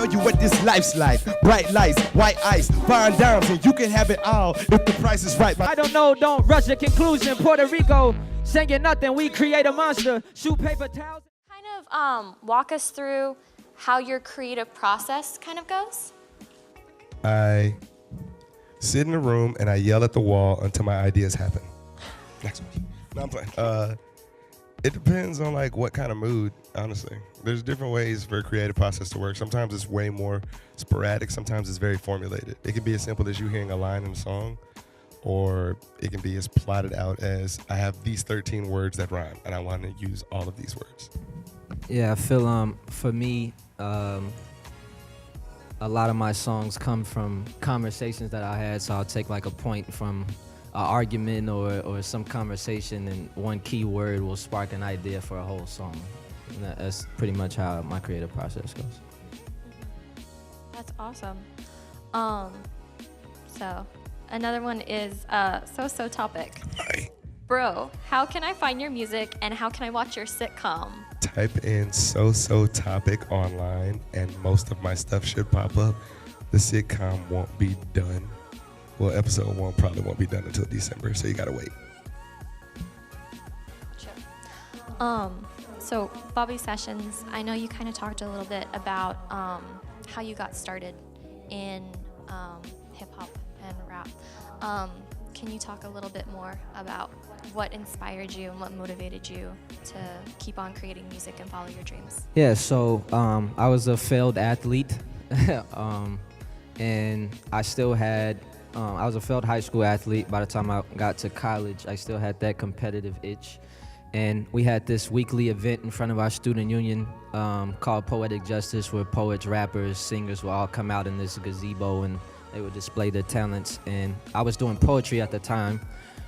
tell you what this life's like. Bright lights, white ice, fine dimes, and you can have it all if the price is right. I don't know, don't rush the conclusion. Puerto Rico, singing nothing, we create a monster. Shoot paper towels. Kind of walk us through how your creative process kind of goes. I sit in a room and I yell at the wall until my ideas happen. Next one. No, I'm playing. It depends on like what kind of mood, honestly. There's different ways for a creative process to work. Sometimes it's way more sporadic. Sometimes it's very formulated. It can be as simple as you hearing a line in a song, or it can be as plotted out as I have these 13 words that rhyme and I want to use all of these words. Yeah, I feel for me, a lot of my songs come from conversations that I had, so I'll take like a point from an argument or some conversation, and one key word will spark an idea for a whole song. And that's pretty much how my creative process goes. That's awesome. So another one is so topic. Hi. Bro, how can I find your music and how can I watch your sitcom? Type in so topic online and most of my stuff should pop up. The sitcom won't be done. Well, episode 1 probably won't be done until December, so you gotta wait. Gotcha. So Bobby Sessions, I know you kind of talked a little bit about how you got started in hip hop and rap. Can you talk a little bit more about what inspired you and what motivated you to keep on creating music and follow your dreams? Yeah, so I was a failed athlete, and I still had, I was a failed high school athlete. By the time I got to college, I still had that competitive itch. And we had this weekly event in front of our student union called Poetic Justice, where poets, rappers, singers would all come out in this gazebo and they would display their talents. And I was doing poetry at the time,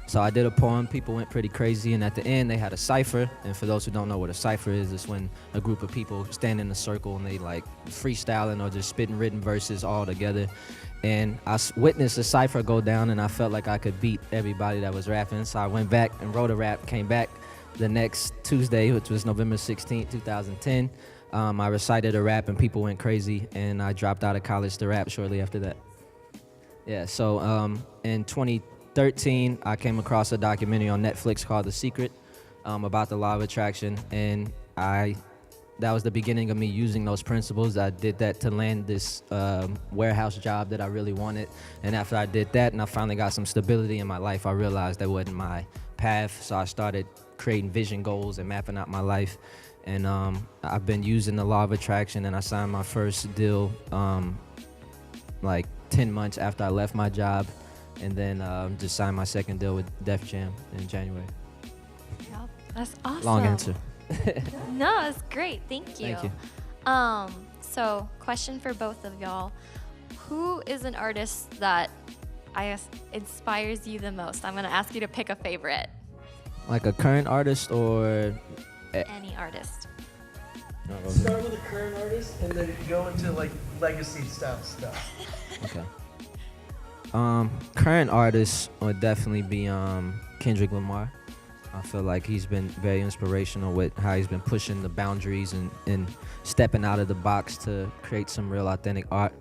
so I did a poem. People went pretty crazy, and at the end they had a cipher. And for those who don't know what a cipher is, it's when a group of people stand in a circle and they like freestyling or just spitting written verses all together. And I witnessed a cipher go down, and I felt like I could beat everybody that was rapping. So I went back and wrote a rap, came back the next Tuesday, which was November 16th, 2010. I recited a rap and people went crazy, and I dropped out of college to rap shortly after that. Yeah, so in 2013, I came across a documentary on Netflix called The Secret about the law of attraction, and that was the beginning of me using those principles. I did that to land this warehouse job that I really wanted, and after I did that and I finally got some stability in my life, I realized that wasn't my path, so I started creating vision goals and mapping out my life. And I've been using the law of attraction, and I signed my first deal like 10 months after I left my job, and then just signed my second deal with Def Jam in January. Yep, that's awesome. Long answer. No, that's great. Thank you. Thank you. So question for both of y'all. Who is an artist that I guess inspires you the most? I'm gonna ask you to pick a favorite. Like a current artist or Any artist. Start with a current artist and then go into like legacy stuff. Okay. Current artists would definitely be Kendrick Lamar. I feel like he's been very inspirational with how he's been pushing the boundaries and stepping out of the box to create some real authentic art.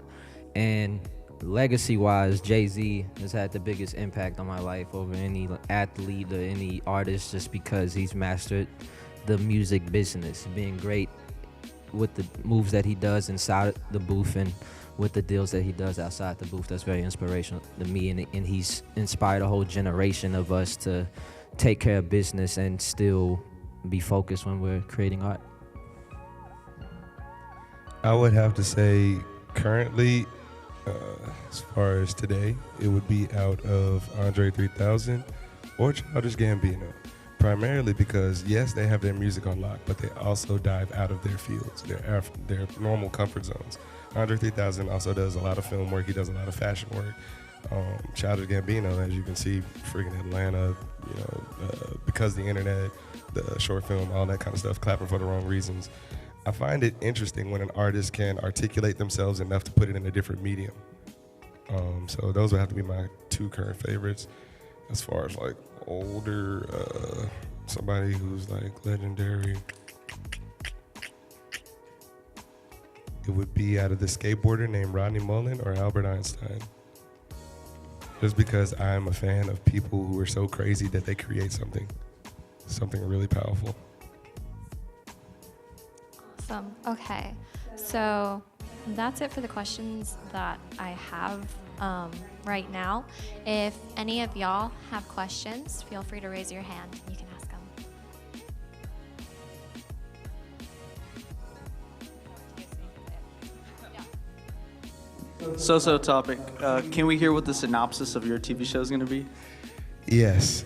And legacy-wise, Jay-Z has had the biggest impact on my life over any athlete or any artist, just because he's mastered the music business, being great with the moves that he does inside the booth and with the deals that he does outside the booth. That's very inspirational to me, and he's inspired a whole generation of us to take care of business and still be focused when we're creating art. I would have to say currently, as far as today, it would be out of Andre 3000 or Childish Gambino. Primarily because, yes, they have their music on lock, but they also dive out of their fields, their normal comfort zones. Andre 3000 also does a lot of film work. He does a lot of fashion work. Childish Gambino, as you can see, freaking Atlanta, because the internet, the short film, all that kind of stuff, clapping for the wrong reasons. I find it interesting when an artist can articulate themselves enough to put it in a different medium. So those would have to be my two current favorites. As far as like older, somebody who's like legendary. it would be out of the skateboarder named Rodney Mullen or Albert Einstein. Just because I'm a fan of people who are so crazy that they create something really powerful. Awesome. Okay. So that's it for the questions that I have right now. If any of y'all have questions, feel free to raise your hand. You can ask them. So topic. Can we hear what the synopsis of your TV show is going to be? Yes.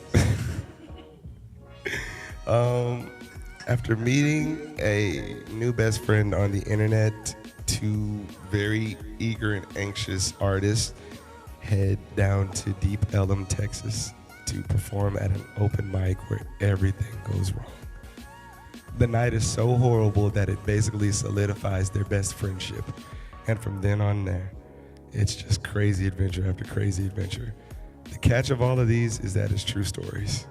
After meeting a new best friend on the internet, two very eager and anxious artists head down to Deep Ellum, Texas to perform at an open mic where everything goes wrong. The night is so horrible that it basically solidifies their best friendship. And from then on there, it's just crazy adventure after crazy adventure. The catch of all of these is that it's true stories.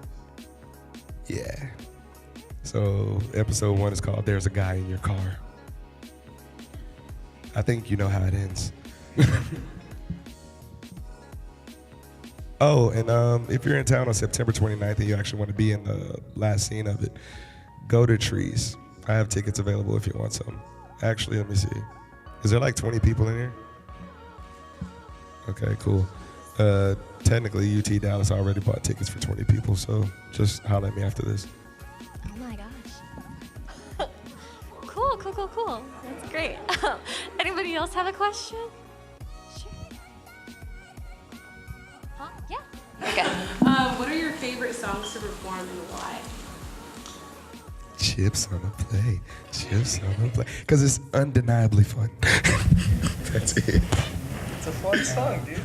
Yeah. So episode 1 is called There's a Guy in Your Car. I think you know how it ends. Oh, and if you're in town on September 29th and you actually want to be in the last scene of it, go to Trees. I have tickets available if you want some. Actually, let me see. Is there like 20 people in here? Okay, cool. Technically, UT Dallas already bought tickets for 20 people, so just holler at me after this. Oh my gosh. Cool. That's great. Anybody else have a question? Sure. Huh? Yeah. Okay. What are your favorite songs to perform and why? Chips on a play. Because it's undeniably fun. That's it. It's a fun song, dude.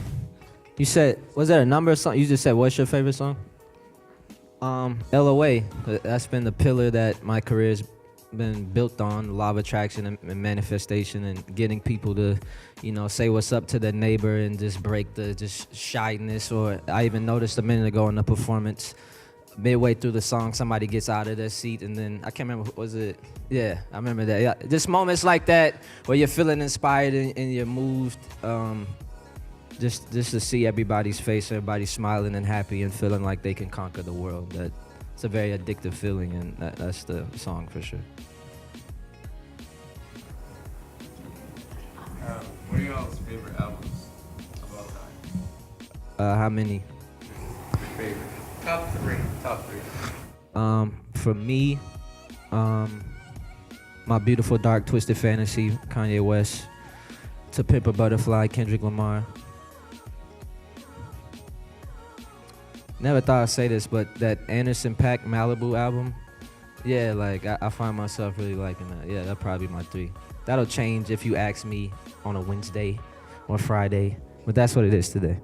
You said, was there a number of songs? You just said, what's your favorite song? LOA. That's been the pillar that my career's been built on, law of attraction and manifestation, and getting people to, say what's up to their neighbor and just break the just shyness. Or I even noticed a minute ago in the performance, midway through the song, somebody gets out of their seat, and then I can't remember, was it? Yeah, I remember that. Yeah, just moments like that where you're feeling inspired and you're moved. Just to see everybody's face, everybody smiling and happy and feeling like they can conquer the world. It's a very addictive feeling, and that's the song for sure. What are y'all's favorite albums of all time? How many? Your favorite? Top three. For me, My Beautiful Dark Twisted Fantasy, Kanye West. To Pimp a Butterfly, Kendrick Lamar. Never thought I'd say this, but that Anderson .Paak Malibu album, yeah, like I find myself really liking that. Yeah, that'll probably be my 3. That'll change if you ask me on a Wednesday or Friday, but that's what it is today.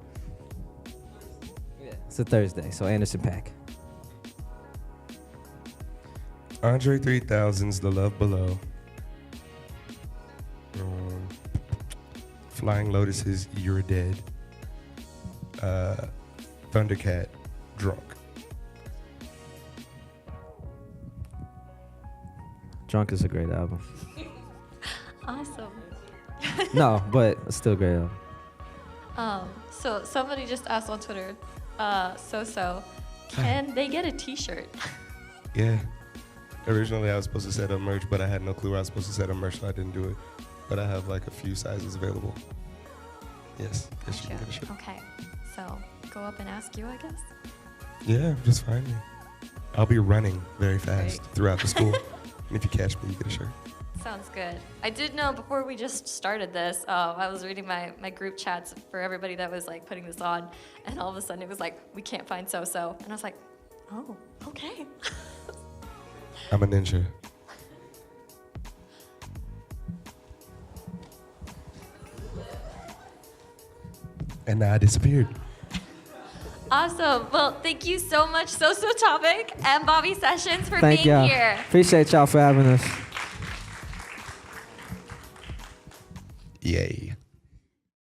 Yeah, it's a Thursday, so Anderson .Paak. Andre 3000's The Love Below. Flying Lotus's You're Dead. Thundercat, Drunk. Drunk is a great album. Awesome. No, but it's still a great album. So somebody just asked on Twitter, can they get a t-shirt? Yeah. Originally, I was supposed to set up merch, but I had no clue I was supposed to set up merch, so I didn't do it. But I have like a few sizes available. Yes, you can get a shirt. Okay, so go up and ask you, I guess. Yeah, just find me. I'll be running very fast Great. throughout the school. And if you catch me, you get a shirt. Sounds good. I did know before we just started this, I was reading my group chats for everybody that was like putting this on, and all of a sudden it was like, we can't find so-so. And I was like, oh, okay. I'm a ninja. And now I disappeared. Awesome. Well, thank you so much, So-So Topic and Bobby Sessions for Thank being y'all. here. Appreciate y'all for having us. Yay.